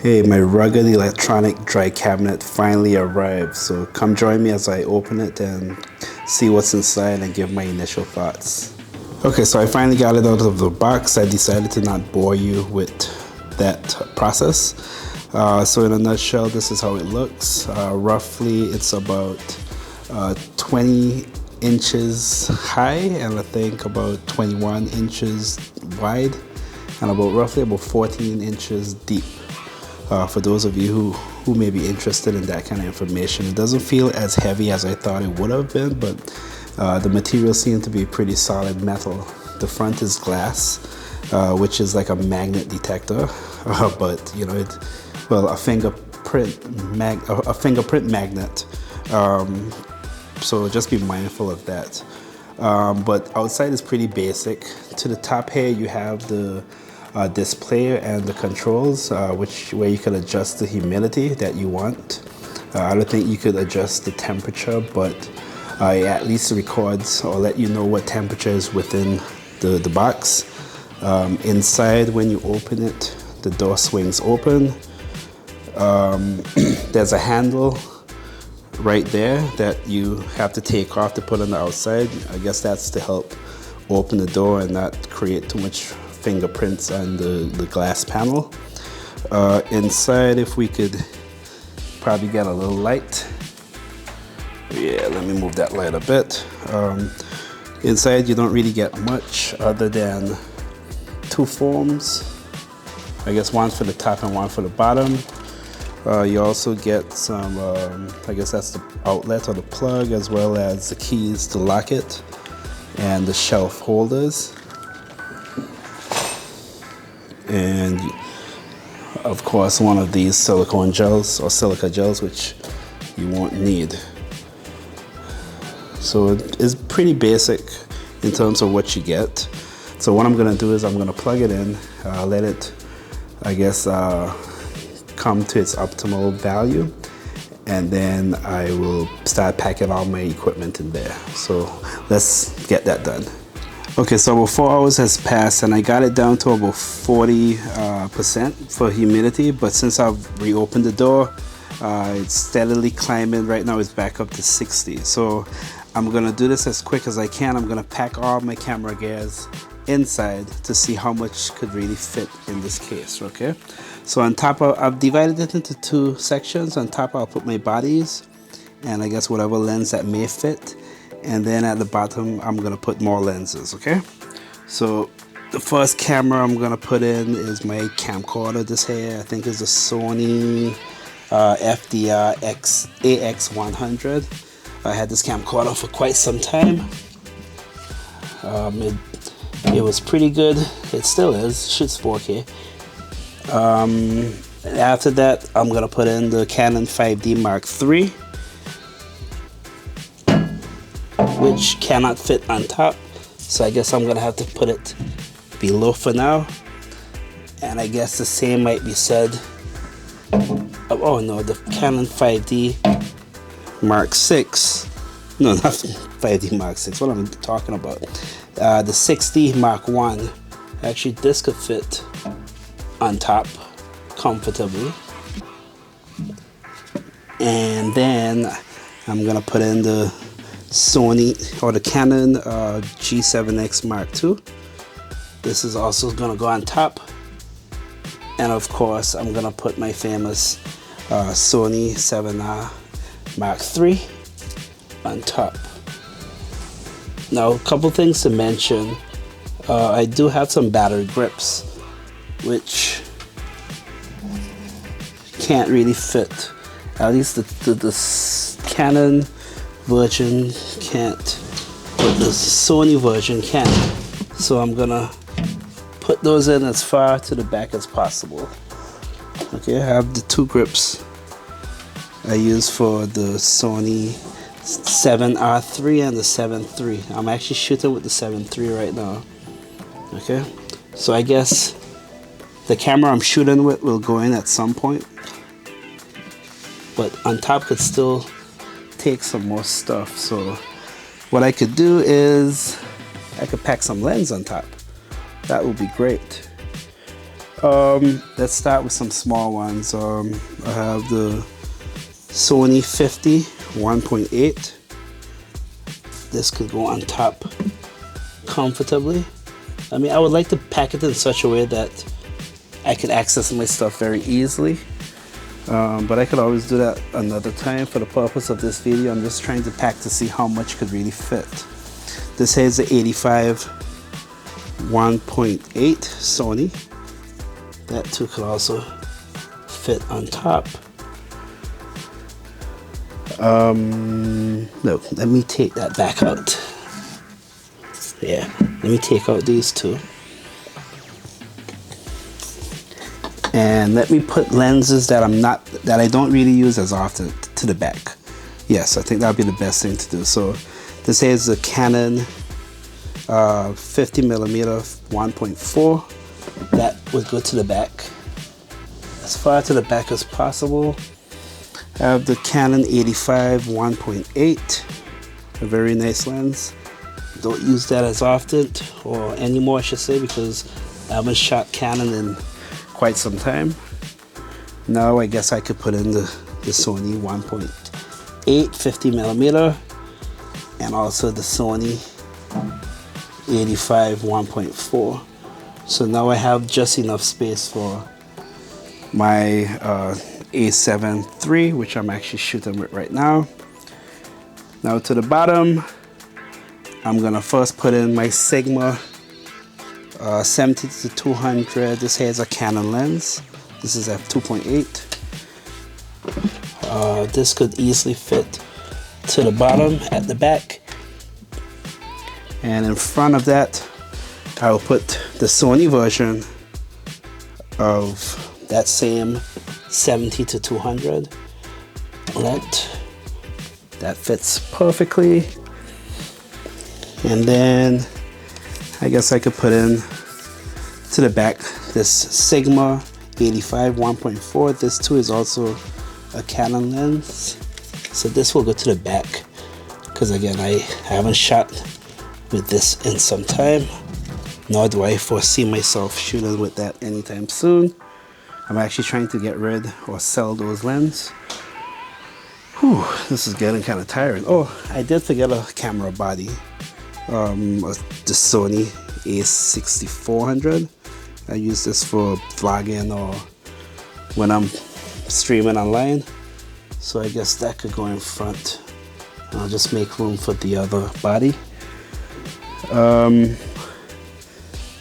Hey, my Ruggard electronic dry cabinet finally arrived, so come join me as I open it and see what's inside and give my initial thoughts. Okay, so I finally got it out of the box. I decided to not bore you with that process. So in a nutshell, this is how it looks. Roughly, it's about 20 inches high and I think about 21 inches wide and roughly about 14 inches deep. For those of you who may be interested in that kind of information. It doesn't feel as heavy as I thought it would have been, but the material seemed to be pretty solid metal. The front is glass, which is like a magnet detector, but you know, a fingerprint magnet. So just be mindful of that. But outside is pretty basic. To the top here, you have the display and the controls, where you can adjust the humidity that you want. I don't think you could adjust the temperature, but it at least records or let you know what temperature is within the box. Inside, when you open it, the door swings open. There's a handle right there that you have to take off to put on the outside. I guess that's to help open the door and not create too much fingerprints on the glass panel. Inside, if we could probably get a little light. Yeah, let me move that light a bit. Inside, you don't really get much other than two foams. I guess one for the top and one for the bottom. You also get some, I guess that's the outlet or the plug, as well as the keys to lock it and the shelf holders. And of course, one of these silicone gels or silica gels, which you won't need. So it's pretty basic in terms of what you get. So what I'm gonna do is I'm gonna plug it in, let it, I guess, come to its optimal value, and then I will start packing all my equipment in there. So let's get that done. Okay, so about 4 hours has passed and I got it down to about 40% for humidity, but since I've reopened the door, it's steadily climbing. Right now it's back up to 60. So I'm gonna do this as quick as I can. I'm gonna pack all my camera gears inside to see how much could really fit in this case, okay? So on top, I've divided it into two sections. On top, I'll put my bodies and I guess whatever lens that may fit. And then at the bottom, I'm gonna put more lenses, okay? So the first camera I'm gonna put in is my camcorder. This here, I think, is a Sony FDR AX100. I had this camcorder for quite some time. It was pretty good. It still is. Shoots 4K. After that, I'm gonna put in the Canon 5D Mark III, which cannot fit on top, so I guess I'm gonna have to put it below for now. And I guess the same might be said, oh no, the Canon 5D Mark VI, no, not 5D Mark VI, what am I talking about? The 6D Mark I, actually this could fit on top comfortably. And then I'm gonna put in the Sony or the Canon G7X Mark II. This is also gonna go on top. And of course, I'm gonna put my famous Sony 7R Mark III on top. Now, a couple things to mention. I do have some battery grips, which can't really fit. At least the Canon version can't, but the Sony version can. So I'm gonna put those in as far to the back as possible. Okay, I have the two grips I use for the Sony 7R3 and the 7 III. I'm actually shooting with the 7 III right now. Okay, so I guess the camera I'm shooting with will go in at some point, but on top could still take some more stuff. So what I could do is I could pack some lens on top. That would be great. Let's start with some small ones. I have the Sony 50 1.8. This could go on top comfortably. I mean, I would like to pack it in such a way that I could access my stuff very easily. But I could always do that another time. For the purpose of this video, I'm just trying to pack to see how much could really fit. This here is the 85 1.8 Sony. That too could also fit on top. No, let me take that back out. Yeah, let me take out these two. And let me put lenses that I don't really use as often to the back. Yes, I think that would be the best thing to do. So this here is the Canon 50mm 1.4. That would go to the back, as far to the back as possible. I have the Canon 85 1.8, a very nice lens. Don't use that as often, or anymore I should say, because I haven't shot Canon in quite some time. Now I guess I could put in the Sony 1.8 50mm and also the Sony 85 1.4. So now I have just enough space for my A7 III, which I'm actually shooting with right now. Now to the bottom, I'm gonna first put in my Sigma 70 to 200. This here is a Canon lens. This is f2.8. This could easily fit to the bottom at the back. And in front of that, I'll put the Sony version of that same 70 to 200. That fits perfectly. And then I guess I could put in to the back this Sigma 85 1.4. This too is also a Canon lens. So this will go to the back, because again, I haven't shot with this in some time, nor do I foresee myself shooting with that anytime soon. I'm actually trying to get rid or sell those lenses. Whew, this is getting kind of tiring. Oh, I did forget a camera body. The Sony a6400. I use this for vlogging or when I'm streaming online. So I guess that could go in front. I'll just make room for the other body.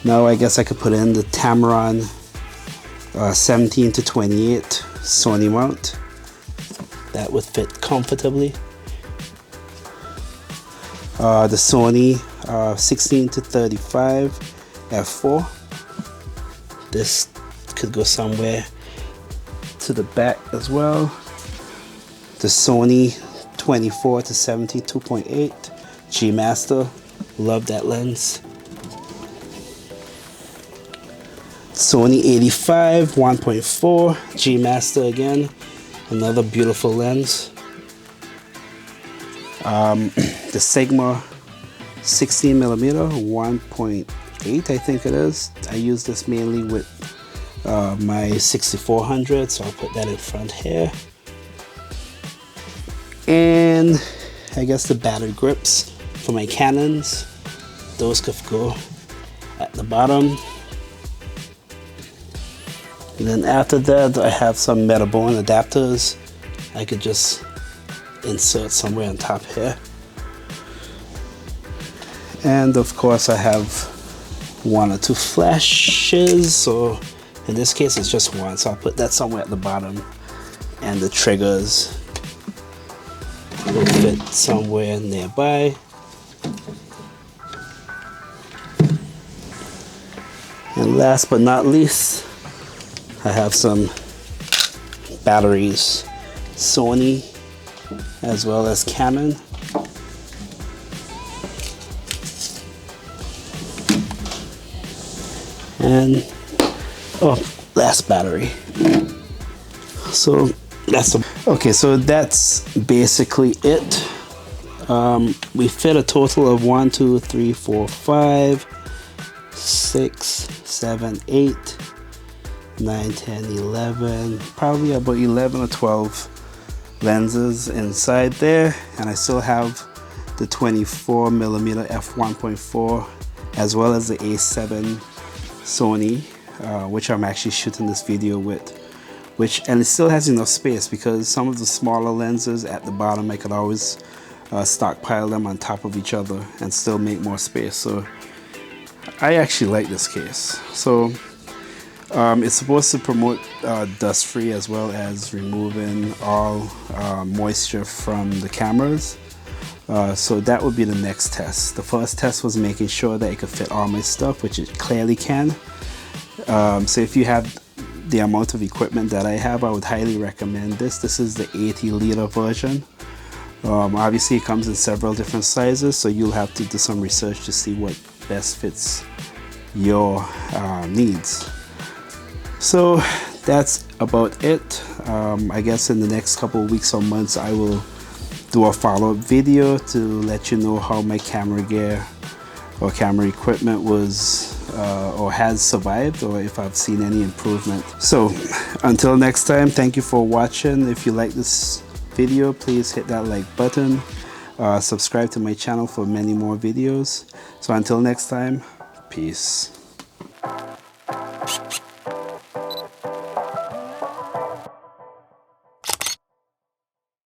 Now I guess I could put in the Tamron 17 to 28 Sony mount. That would fit comfortably. The Sony 16 to 35 f4. This could go somewhere to the back as well. The Sony 24 to 70 2.8 G Master. Love that lens. Sony 85 1.4 G Master again. Another beautiful lens. The Sigma 16mm 1.8, I think it is. I use this mainly with my 6400, so I'll put that in front here. And I guess the battery grips for my Canons, those could go at the bottom. And then after that, I have some Metabone adapters I could just insert somewhere on top here. And of course I have one or two flashes, so in this case it's just one, so I'll put that somewhere at the bottom. And the triggers will fit somewhere nearby. And last but not least, I have some batteries, Sony as well as Canon. And last battery. So that's okay. So that's basically it. We fit a total of 1, 2, 3, 4, 5, 6, 7, 8, 9, 10, 11, probably about 11 or 12 lenses inside there, and I still have the 24mm f1.4 as well as the A7 Sony, which I'm actually shooting this video with, and it still has enough space because some of the smaller lenses at the bottom I could always stockpile them on top of each other and still make more space. So I actually like this case. So it's supposed to promote dust free as well as removing all moisture from the cameras. So that would be the next test. The first test was making sure that it could fit all my stuff, which it clearly can. So if you have the amount of equipment that I have, I would highly recommend this. This is the 80-liter version. Obviously it comes in several different sizes, so you'll have to do some research to see what best fits your needs. So that's about it. I guess in the next couple of weeks or months I will do a follow-up video to let you know how my camera gear or camera equipment was or has survived, or if I've seen any improvement. So until next time, thank you for watching. If you like this video, please hit that like button. Subscribe to my channel for many more videos. So until next time, peace.